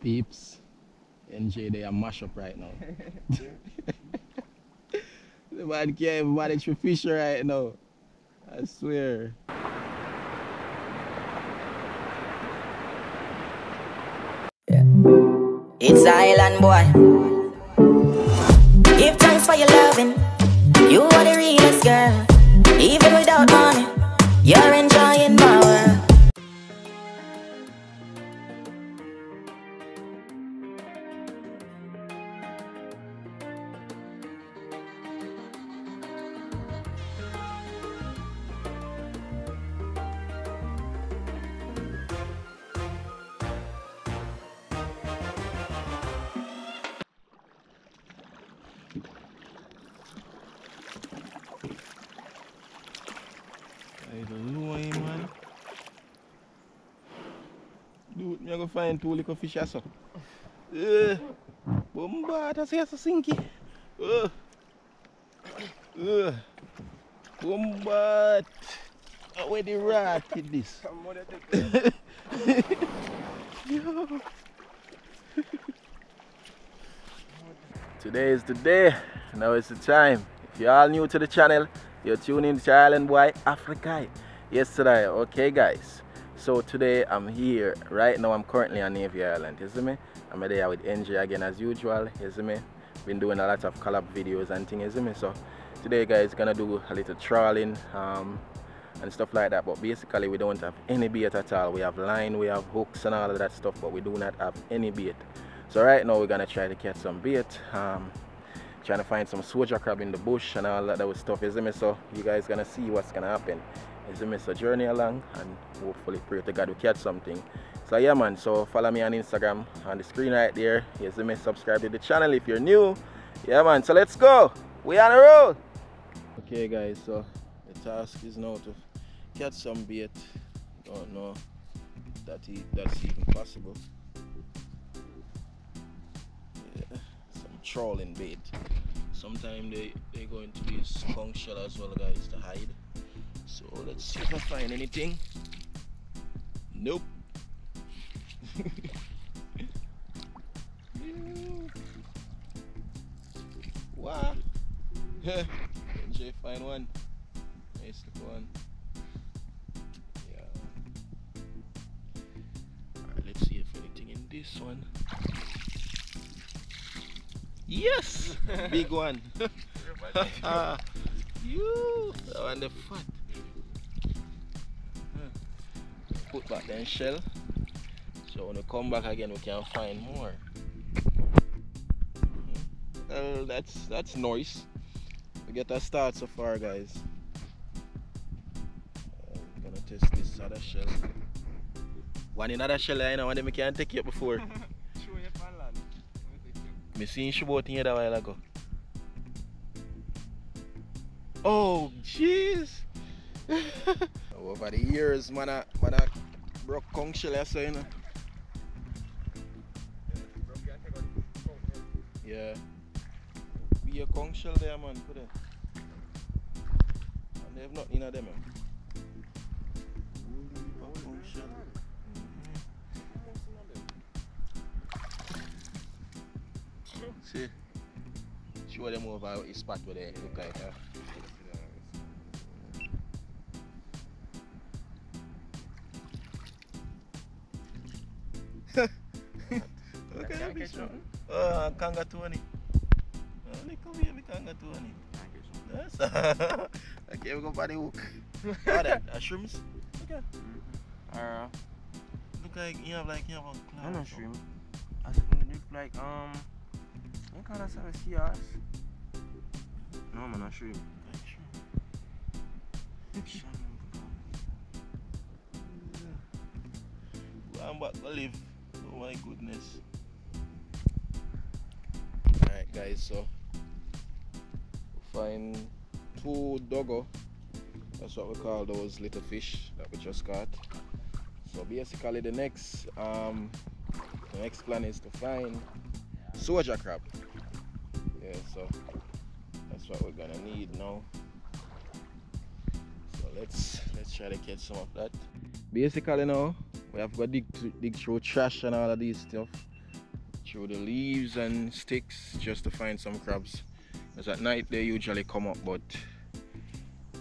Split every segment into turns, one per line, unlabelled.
Heaps, enjay, they are mash up right now. The man can't even manage to fish right now. I swear.
It's island boy. Give thanks for your loving. You are the realest girl. Even without money, you're enjoying my world.
I don't know him, man. Dude, me go find two little fish also. Bomba, that's here so sinky. Bomba. Where the rat is this? Yo. Today is the day. Now it's the time. If you're all new to the channel, you're tuning to Island Boy Africa. Yesterday, okay guys. So today I'm here. Right now I'm currently on Navy Island, you see me? I'm there with enjay again as usual, you see me? Been doing a lot of collab videos and things, you see me? So today guys gonna do a little trawling and stuff like that, but basically we don't have any bait at all. We have line, we have hooks and all of that stuff, but we do not have any bait. So right now we're gonna try to catch some bait, trying to find some soldier crab in the bush and all that stuff, you see me? So you guys gonna see what's gonna happen, you see me? So journey along and hopefully pray to God we catch something. So yeah man, so follow me on Instagram on the screen right there, you see me? Subscribe to the channel if you're new. Yeah man, so let's go, we on the road. Okay guys, so the task is now to catch some bait. Don't know that's even possible. Yeah, some trawling bait. Sometimes they go into these conch shell as well guys to hide. So let's see if I find anything. Nope. Wow. enjay, find one. Nice little one. Yeah. Alright, let's see if anything in this one. Yes! Big one. You, that one the fat. Put back the shell. So when we come back again we can find more. Well, that's nice. We get a start so far guys. I'm gonna test this other shell. One in other shell I know one them can't take it before. I seen you boat in here a while ago. Oh jeez. Over the years man I broke conch shell so you know. Yeah. Be a conch shell there man, put it. And they have nothing in them man. Conch shell. See, show them over his spot where they look like look at that fish. Oh, kangatoni. Little baby kangatoni. Yes. Okay, we go by the hook. Oh, that shrimps. Okay. Look like you have a cloud.
I know shrimp. I look like what kind of size sea ass? No man, not shrimp.
I'm about to live. Oh my goodness. Alright guys, so we find two doggo. That's what we call those little fish that we just caught. So basically the next plan is to find soldier crab. Yeah, so that's what we're gonna need now. So let's try to catch some of that. Basically now we have to dig through trash and all of these stuff through the leaves and sticks just to find some crabs. Because at night they usually come up, but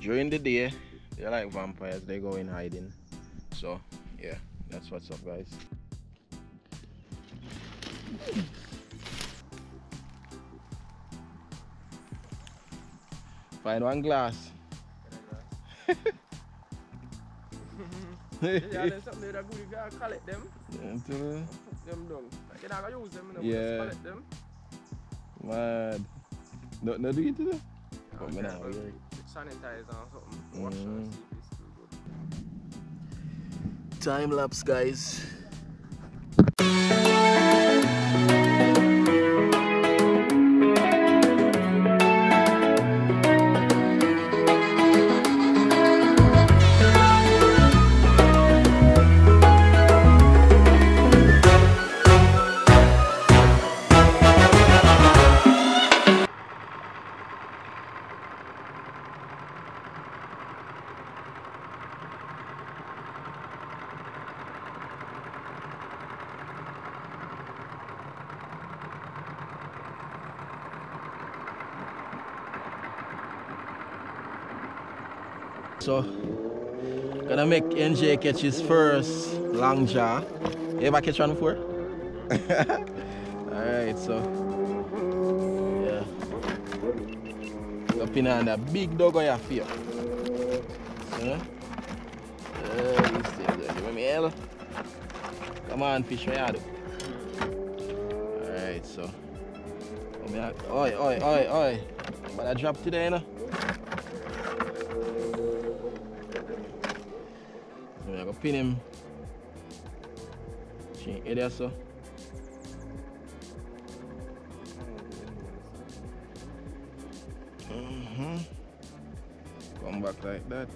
during the day they're like vampires, they go in hiding. So yeah, that's what's up, guys. Find one glass.
Yeah, there's something that good if you collect them. Put them down. Like, you're not gonna use them, you know, just collect them.
Mad. No do it today? But me now,
with sanitizer or something. Wash and see if it's still good.
Time lapse, guys. So, gonna make NJ catch his first long jaw. You ever catch one before? Alright, so yeah. Up in on that big dog on your fear. These things, give me hell. Come on, fish, what you do? Alright, so. Oi. But I dropped today, you know? I'm gonna pin him. She ain't there, so. Come back like that.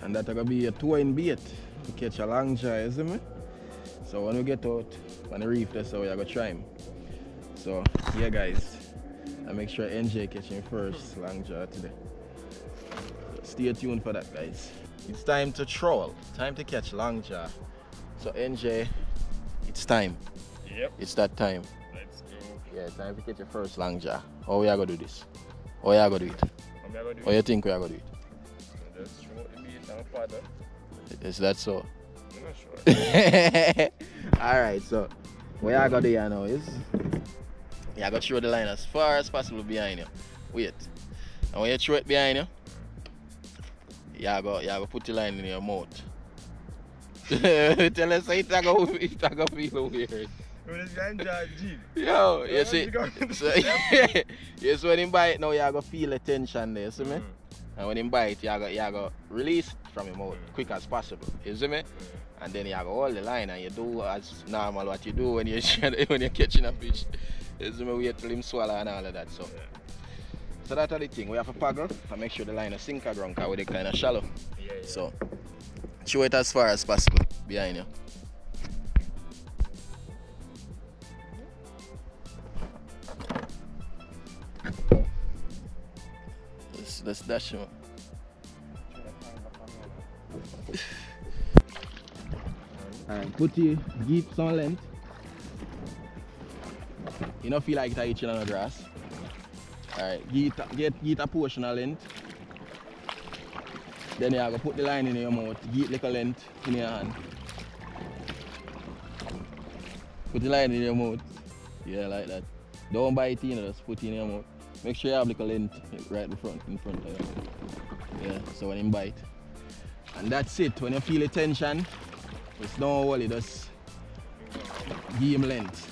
And that's gonna be a towing bait to catch a long jaw, you see me? So when we get out on the reef, that's how we're gonna try him. So yeah, guys, I make sure NJ catch him first long jaw today. Stay tuned for that, guys. It's time to troll, time to catch long jaw. So NJ, it's time.
Yep.
It's that time.
Let's go.
Yeah, time to catch your first long jaw. How we are gonna do this? How we are gonna do it? How you think we are gonna do it?
Just throw the bait and paddle.
Is that so?
I'm not sure.
Alright, so what you are gonna do here now is you are gonna throw the line as far as possible behind you. Wait. And when you throw it behind you, you are gonna put the line in your mouth. Tell us how it's gonna feel weird. Yo, you see, so, yes, when him bite now, you are gonna feel the tension there, you see me? And when him bite, you are gonna release it from your mouth quick as possible, you see me? And then you are gonna hold the line and you do as normal what you do when you're catching a fish. You see me? Wait till him swallow and all of that. So that's the thing. We have to paddle and make sure the line is sink around because we're kind of shallow. So throw it as far as possible behind you. Let's dash him. Alright, put your heaps on length. You don't feel like it's itching on the grass. Alright, get a portion of length. Then you have to put the line in your mouth, get little length in your hand. Put the line in your mouth. Yeah, like that. Don't bite it, just put it in your mouth. Make sure you have little length right in front of you. Yeah, so when you bite. And that's it. When you feel the tension, it's don't worry, just give him length.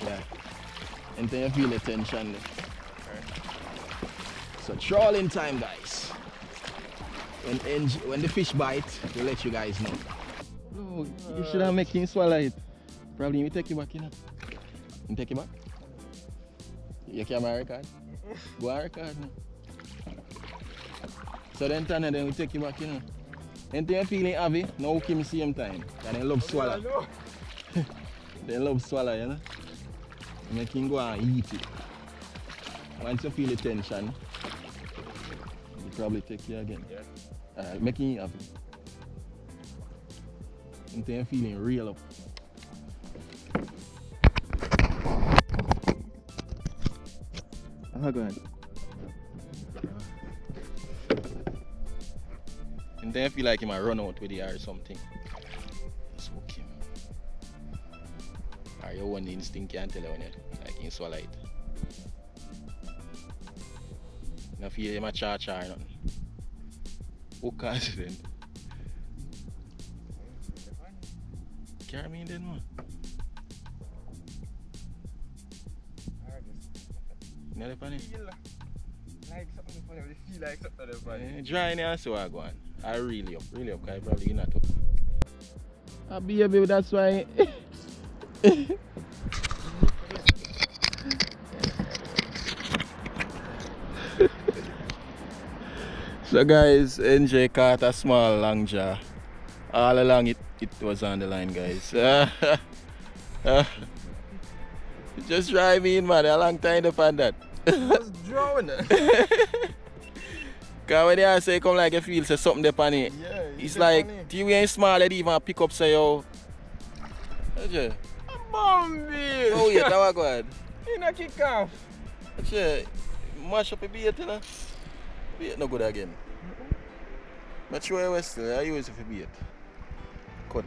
Yeah. Until you feel the tension. So trawling time, guys. When the fish bite, we'll let you guys know. No, you should have made him swallow it. Probably you take him back, you know. You take him back? You camera record? Go and record now. So then turn and then we take him back, you know. Until you're feeling heavy, now hook him same time. And they love swallow. They love swallow, you know. Make him go and eat it. Once you feel the tension, you probably take you again. Yeah. Alright, make him happy. I'm feeling real up. Oh god. And then I feel like he might run out with the or something. Just hook him. Or your one instinct can't tell you when you like in swallow it. No feel him a charge or nothing. Hook accident. Carry me in then, man. You know the funny?
Like something funny, I feel like something funny.
Dry in here and so I go on. I really up, because I probably not up. A baby, that's why. So guys, NJ caught a small long jaw. All along it was on the line, guys. Just drive in, man, a long time to find that.
I was drawing it.
Cause when they say come like you feel say something there on it.
Yeah,
it's like you ain't small, they even pick up say yo. Okay.
Bombi!
Oh yeah, that was good.
You know kick off.
Okay. Mash up a bait, you know. Bait no good again. But sure I was still I use it for bait. Cut.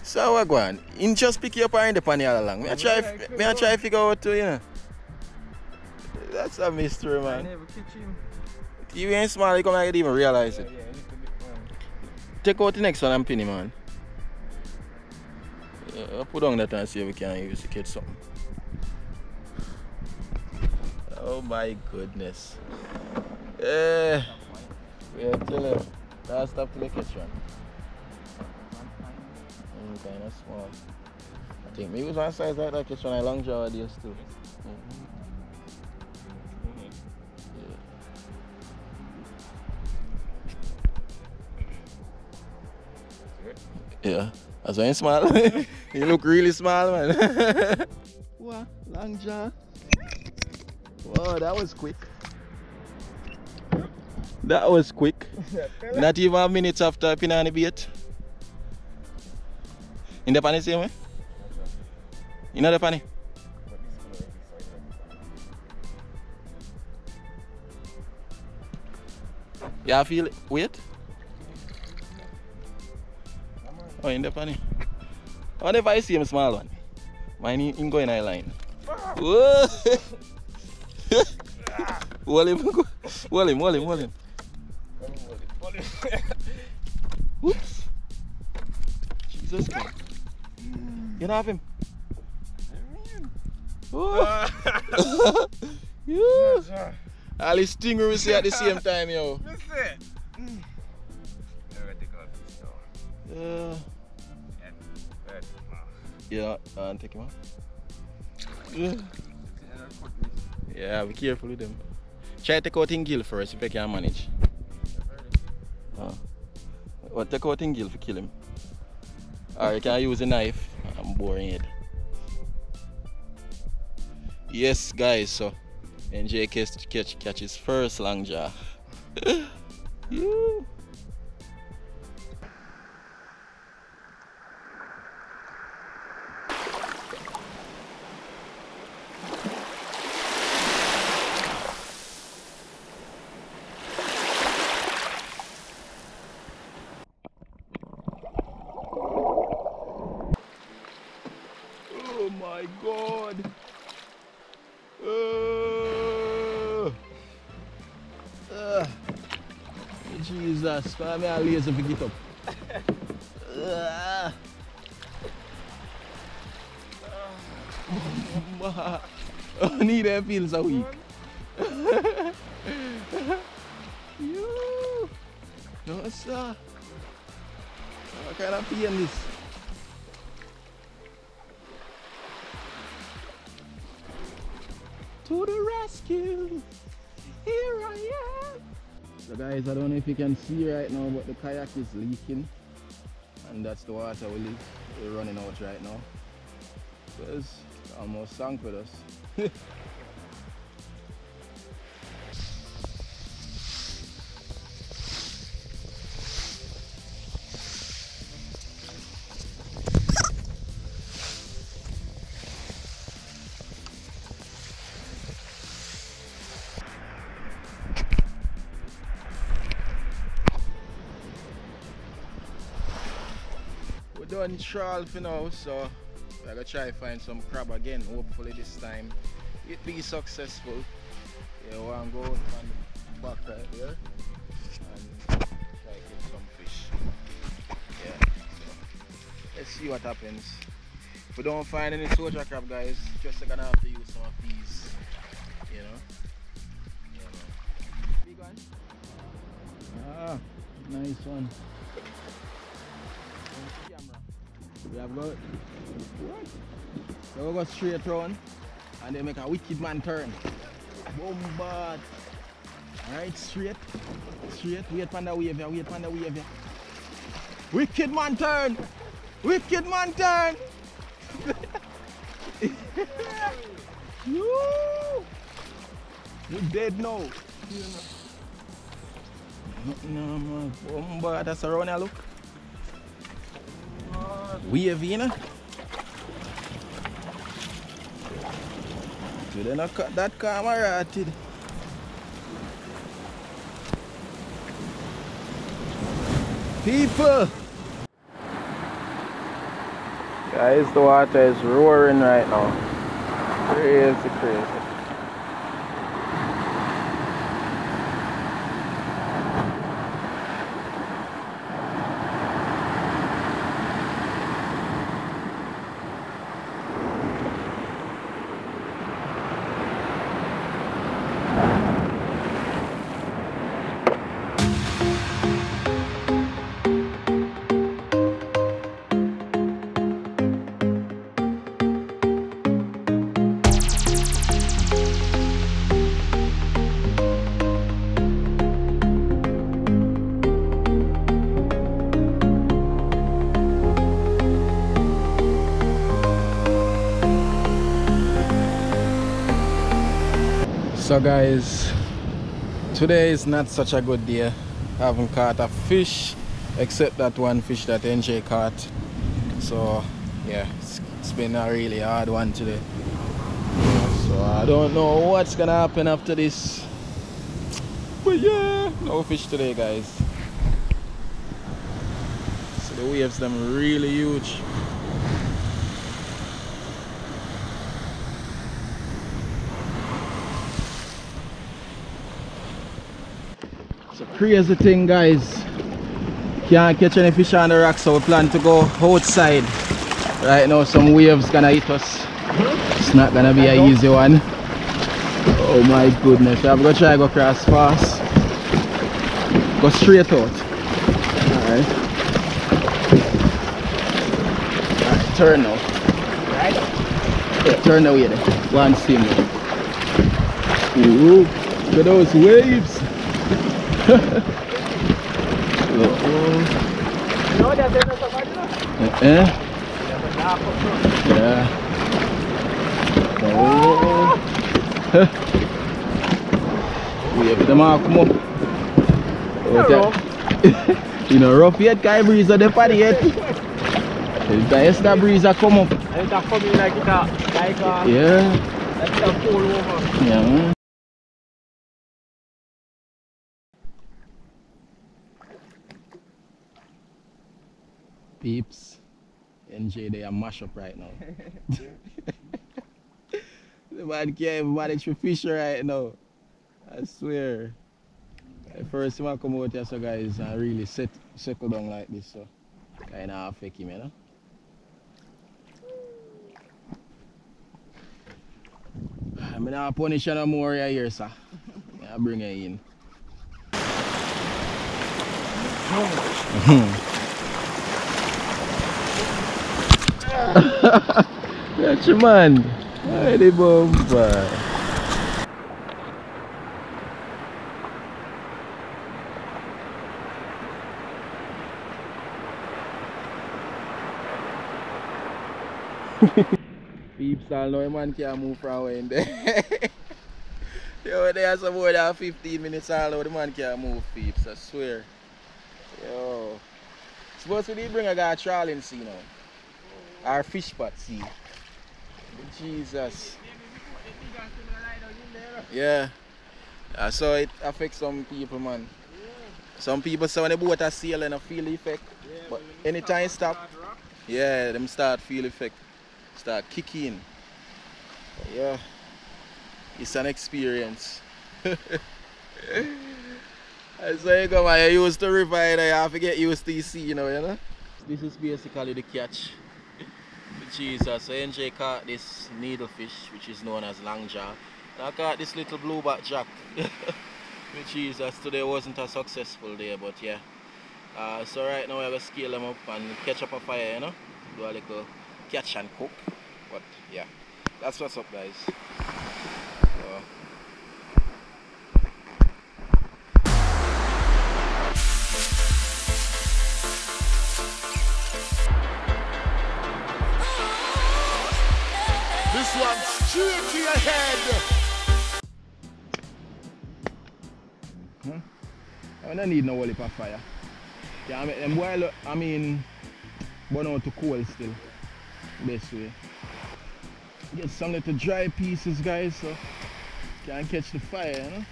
So what go on? You just pick you up and the all along. Me I try to figure out too, you know. That's a mystery, man.
I never catch him.
You ain't small, you come like you didn't even realize it.
Yeah, a little bit more.
Take out the next one and pin him, man. I'll put on that and see if we can use to catch something. Oh my goodness. Yeah, tell him. That's stop to the catch one. Kind of small. I think maybe it was one size like that catch one I long jaw ideas too. Yeah, that's why I'm small. You look really small, man. What? Long jaw. Whoa, that was quick. That was quick. Not even a minute after pinning on the bait. In the pan same way? You know the pan? Yeah, I feel it. Wait. Oh, in the pan. I wonder if I see him small one. Mine in going in line. Whoa! Hold him. Whoops. Jesus Christ. You don't have him? Yeah. All his stingray we see at the same time, yo. Yeah, take him out. Yeah, be careful with them. Try to take out in gill first if you can manage. Or take out in gill to kill him. Or you can use a knife and boring it. Yes, guys, so NJ catch his first long jaw. You. Oh my God! Jesus, why am I lazy to get up? I need that feels so weak. No, sir. What kind of pain this? To the rescue! Here I am! So guys, I don't know if you can see right now, but the kayak is leaking. And that's the water we're running out right now. So it's almost sunk with us. done trawl for now, so we're gonna try find some crab again. Hopefully this time it be successful. Yeah, we're gonna go on the back right here and try get some fish. Yeah, so let's see what happens. If we don't find any soldier crab, guys, just gonna have to use some of these, you know. Yeah, big one. Ah, nice one. We have got what? So we go straight round and they make a wicked man turn. Bombard. Alright, straight. Wait for the wave here, Wicked man turn! Wicked man turn! Woo! We dead now. No man, bombard, that's around here, look. Wave, you know? So they not cut that camera rotted. People! Guys, the water is roaring right now. Crazy. So guys, today is not such a good day. I haven't caught a fish except that one fish that NJ caught. So yeah, it's been a really hard one today. So I don't know what's gonna happen after this. But yeah, no fish today, guys. So the waves them really huge. It's a crazy thing, guys. Can't catch any fish on the rock, so we plan to go outside. Right now some waves gonna hit us. It's not gonna be an easy one. Oh my goodness, I'm gonna try to go across fast. Go straight out. Alright. Alright, turn now. Right? Yeah, turn the way there. Go and see me. Ooh, look at those waves.
You know that there's somebody now?
Yeah. Oh. We have them all come up. You know, rough yet, guy breeze at the party yet. It's the breeze that come up.
And it's coming like it
yeah.
Like it's fall over.
Yeah, man. Peeps, NJ, they are mash up right now. The man can't even manage to fish right now. I swear. The first time I come out here, so guys, I really settle down like this, so kind of affect him, you know. I'm not punish you no more here, sir. I bring it in. That's your man. Ready, bomba. Peeps all know a man can't move from where in there. Yo, there's some more than 15 minutes all know the man can't move, peeps, I swear. Yo. Supposed to be bring a guy trawling sea now. Our fish pot sea. Jesus. Yeah. So it affects some people, man. Some people say when the boat are sailing, I feel the effect. But anytime you stop, Yeah, them start feel effect, start kicking. Yeah, it's an experience. That's why you go, man. You used to river, you have to get used to the sea, you know? This is basically the catch. Jesus, so enjay caught this needlefish, which is known as longjaw. And I caught this little blueback jack. Which Jesus, today wasn't a successful day, but yeah. So right now we're going to scale them up and catch up a fire, you know? Do a little catch and cook. But yeah, that's what's up, guys. So,
This one straight to your head.
I don't need no whole heap of fire. Yeah, I mean, them boil, I mean, burn out to coal still. Best way. Get some little dry pieces, guys, so can catch the fire, you know?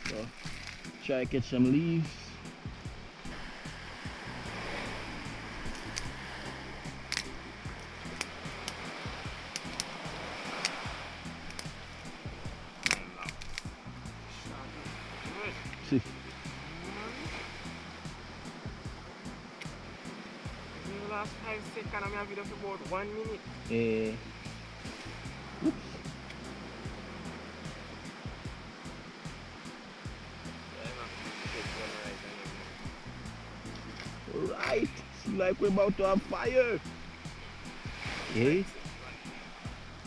So, try to catch some leaves. See.
Last 5 seconds, I'm having about 1 minute.
Right, seems like we're about to have fire. Okay.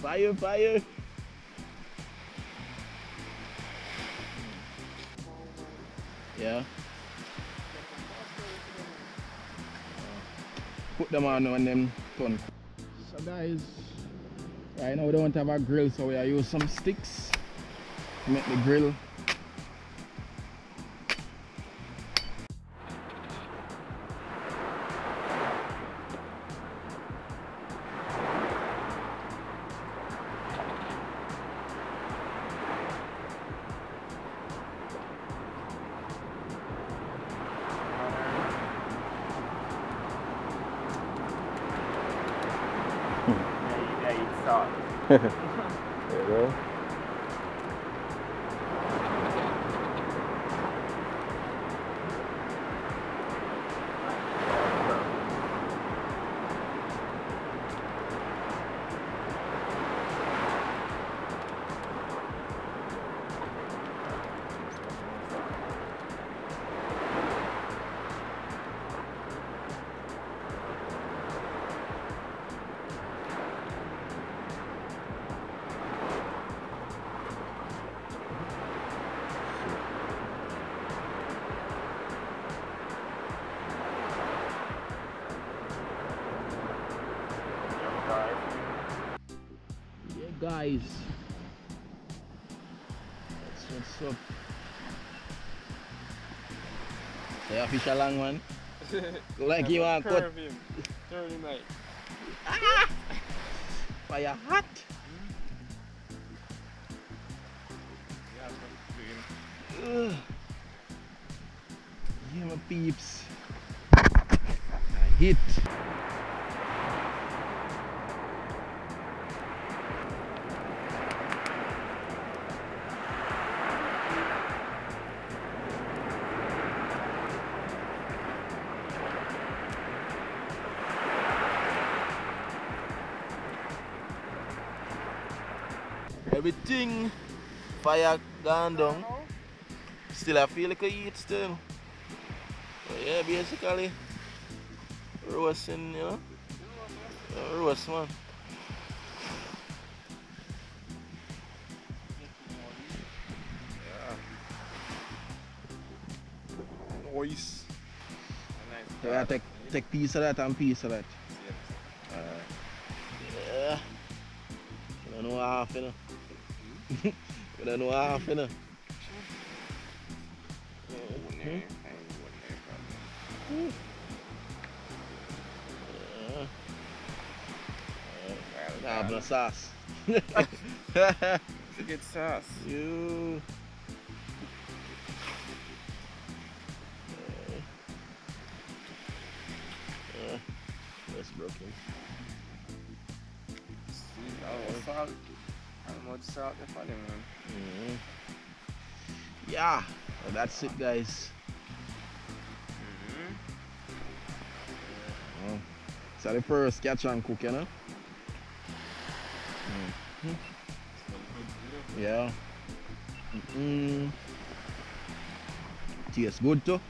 Fire, fire. Yeah. Put them on them ton. So guys, right now we don't have a grill, so we are use some sticks to make the grill.
Yeah, it's salt.
There you go. Yeah, guys, that's what's up. So you fish a long one? Like you want to cut?
Turn him like.
Fire hot. Ugh. Yeah, my peeps. I hit. Everything fire gone down. Still I feel like I eat still. But yeah, basically roasting, you know. Roast, man.
Nice.
So I take piece of that and piece of that. Yeah. I don't know half, you know. I don't know half, you know. I have no sauce.
Get sauce.
You. just broken.
See, salt. How much salt they for them, man?
Yeah, well, that's it, guys. So the first catch and cook, you know? Yeah. Tastes good too.